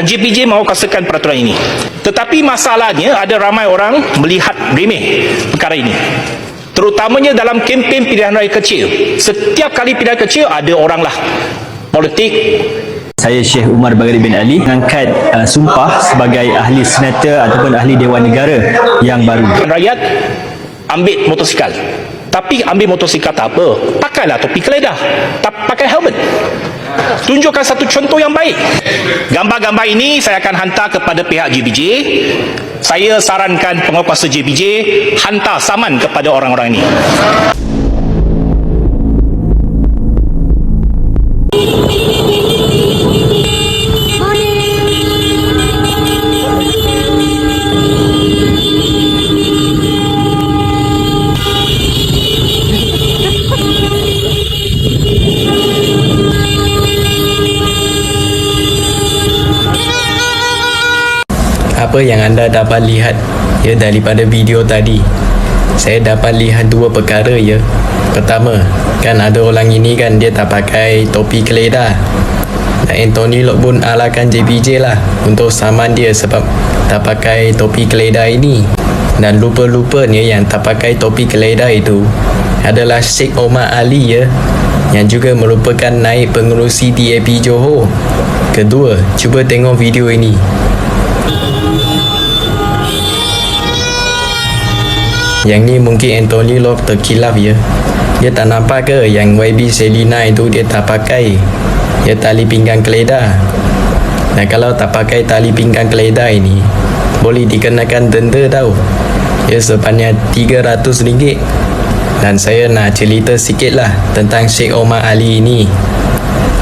Dan JPJ mahu kuasakan peraturan ini. Tetapi masalahnya ada ramai orang melihat remeh perkara ini. Terutamanya dalam kempen pilihan raya kecil. Setiap kali pilihan kecil ada oranglah politik. Saya Syekh Umar Bagari bin Ali mengangkat sumpah sebagai ahli senata ataupun ahli Dewan Negara yang baru. Rakyat ambil motosikal. Tapi ambil motosikal tak apa. Pakailah topi keledah. Tak pakai helmet. Tunjukkan satu contoh yang baik. Gambar-gambar ini saya akan hantar kepada pihak JPJ. Saya sarankan penguatkuasa JPJ hantar saman kepada orang-orang ini. Apa yang anda dapat lihat ya daripada video tadi, saya dapat lihat dua perkara ya. Pertama, kan ada orang ini kan dia tak pakai topi keledah. Dan Anthony Loke pun alahkan JPJ lah untuk saman dia sebab tak pakai topi keledah ini. Dan lupa-lupanya yang tak pakai topi keledah itu adalah Sheikh Omar Ali ya, yang juga merupakan naib pengerusi DAP Johor. Kedua, cuba tengok video ini. Yang ni mungkin Anthony Loke terkilap ya. Dia tak nampak ke yang YB Selina itu dia tak pakai ya tali pinggang keledah. Dan kalau tak pakai tali pinggang keledah ini boleh dikenakan denda tau. Ya sebanyak RM300. Dan saya nak cerita sikit lah tentang Sheikh Omar Ali ini.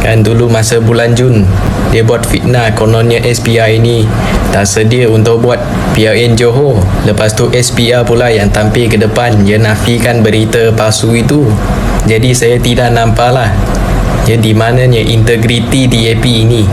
Kan dulu masa bulan Jun dia buat fitnah kononnya SPR ini tak sedia untuk buat PRN Johor. Lepas tu SPR pula yang tampil ke depan dia nafikan berita palsu itu. Jadi saya tidak nampak lah ya di mananya integriti DAP ini.